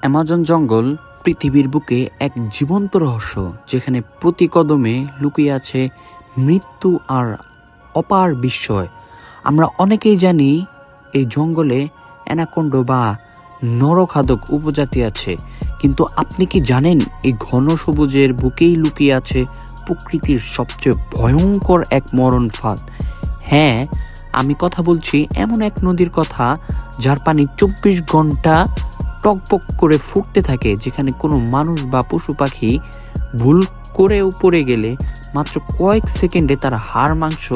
Amazon জঙ্গল পৃথিবীর বুকে এক জীবন্ত রহস্য, যেখানে প্রতি কদমে লুকিয়ে আছে মৃত্যু আর অপার বিস্ময়। আমরা অনেকেই জানি এই জঙ্গলে অ্যানাকোন্ডা বা নরখাদক উপজাতি আছে, কিন্তু আপনি কি জানেন এই ঘন সবুজের বুকেই লুকিয়ে আছে প্রকৃতির সবচেয়ে ভয়ঙ্কর এক মরণ ফাঁদ? হ্যাঁ, আমি কথা বলছি এমন এক নদীর কথা যার পানি 24 ঘন্টা টকবক করে ফুটতে থাকে, যেখানে কোনো মানুষ বা পশু পাখি ভুল করেও পড়ে গেলে মাত্র কয়েক সেকেন্ডে তার হাড় মাংস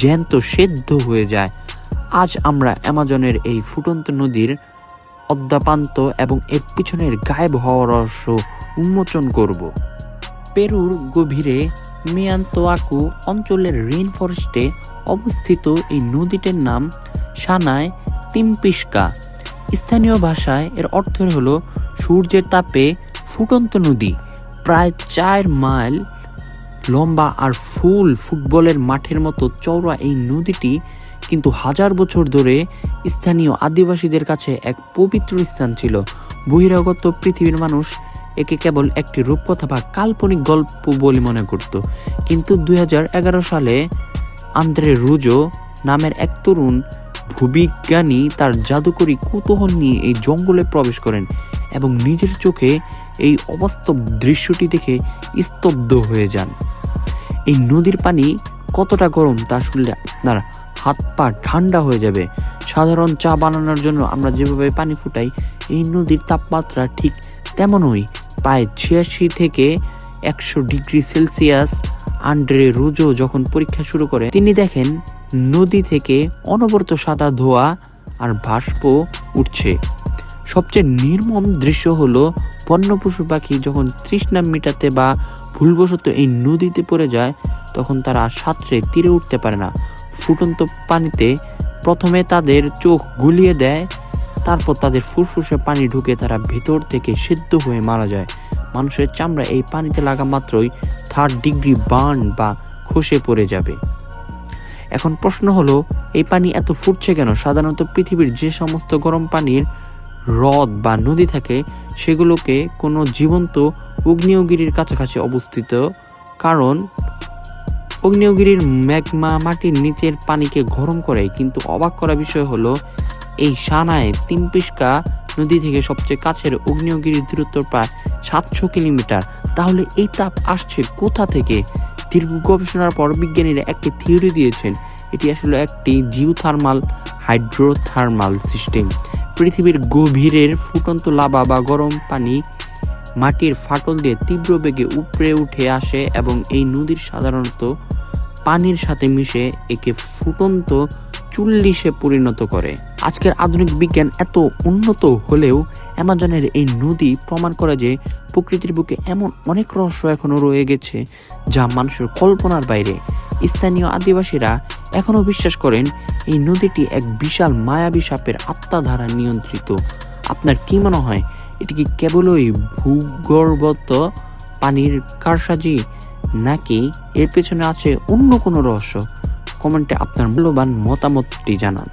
জ্যান্ত সেদ্ধ হয়ে যায়। আজ আমরা অ্যামাজনের এই ফুটন্ত নদীর অদ্যাপান্ত এবং এর পিছনের গায়েব হওয়ার রহস্য উন্মোচন করব। পেরুর গভীরে মিয়ান্তোয়াকু অঞ্চলের রেইন ফরেস্টে অবস্থিত এই নদীটির নাম সানায় তিম্পিস্কা। স্থানীয় ভাষায় এর অর্থ হলো সূর্যের তাপে ফুটন্ত নদী। প্রায় 4 মাইল লম্বা আর ফুটবলের মাঠের মতো চওড়া এই নদীটি কিন্তু হাজার বছর ধরে স্থানীয় আদিবাসীদের কাছে এক পবিত্র স্থান ছিল। বহিরাগত পৃথিবীর মানুষ একে কেবল একটি রূপকথা বা কাল্পনিক গল্প বলে মনে করত, কিন্তু 2011 সালে আন্দ্রে রুজো নামের এক তরুণ ভূবিজ্ঞানী তার জাদুকরী কৌতূহল নিয়ে এই জঙ্গলে প্রবেশ করেন এবং নিজের চোখে এই অবাস্তব দৃশ্যটি দেখে স্তব্ধ হয়ে যান। এই নদীর পানি কতটা গরম তা শুনলে আপনার হাত পা ঠান্ডা হয়ে যাবে। সাধারণ চা বানানোর জন্য আমরা যেভাবে পানি ফুটাই, এই নদীর তাপমাত্রা ঠিক তেমনই, প্রায় 86 থেকে 100 ডিগ্রি সেলসিয়াস। আন্দ্রে রুজো যখন পরীক্ষা শুরু করে, তিনি দেখেন নদী থেকে অনবরত সাদা ধোঁয়া আর বাষ্প উঠছে। সবচেয়ে নির্মম দৃশ্য হলো বন্য পশু পাখি যখন তৃষ্ণা মেটাতে বা ভুলবশত এই নদীতে পড়ে যায়, তখন তারা সাঁতরে তীরে উঠতে পারে না। ফুটন্ত পানিতে প্রথমে তাদের চোখ গুলিয়ে দেয়, তারপর তাদের ফুসফুসে পানি ঢুকে তারা ভেতর থেকে সিদ্ধ হয়ে মারা যায়। মানুষের চামড়া এই পানিতে লাগা মাত্রই 3rd ডিগ্রি বার্ন বা খসে পড়ে যাবে। এখন প্রশ্ন হলো, এই পানি এত ফুটছে কেন? সাধারণত পৃথিবীর যে সমস্ত গরম পানির হ্রদ বা নদী থাকে, সেগুলোকে কোনো জীবন্ত আগ্নেয়গিরির কাছাকাছি অবস্থিত, কারণ আগ্নেয়গিরির ম্যাগমা মাটির নিচের পানিকে গরম করে। কিন্তু অবাক করা বিষয় হলো, এই সানায় তিম্পিস্কা নদী থেকে সবচেয়ে কাছের আগ্নেয়গিরির দূরত্ব প্রায় 700 কিলোমিটার। তাহলে এই তাপ আসছে কোথা থেকে? দীর্ঘ গবেষণার পর বিজ্ঞানীরা একটি থিওরি দিয়েছেন, এটি আসলে একটি জিওথার্মাল হাইড্রোথার্মাল সিস্টেম। পৃথিবীর গভীরের ফুটন্ত লাভা বা গরম পানি মাটির ফাটল দিয়ে তীব্র বেগে উপড়ে উঠে আসে এবং এই নদীর সাধারণত পানির সাথে মিশে একে ফুটন্ত চুল্লিশে পরিণত করে। আজকের আধুনিক বিজ্ঞান এত উন্নত হলেও অ্যামাজনের এই নদী প্রমাণ করে যে প্রকৃতির বুকে এমন অনেক রহস্য এখনো রয়ে গেছে যা মানুষের কল্পনার বাইরে। স্থানীয় আদিবাসীরা এখনো বিশ্বাস করেন এই নদীটি এক বিশাল মায়াবী সাপের আত্মা দ্বারা নিয়ন্ত্রিত। আপনার কি মনে হয়, এটি কি কেবলই ভূগর্ভস্থ পানির কারসাজি, নাকি এর পেছনে আছে অন্য কোনো রহস্য? কমেন্টে আপনার মূল্যবান মতামতটি জানান।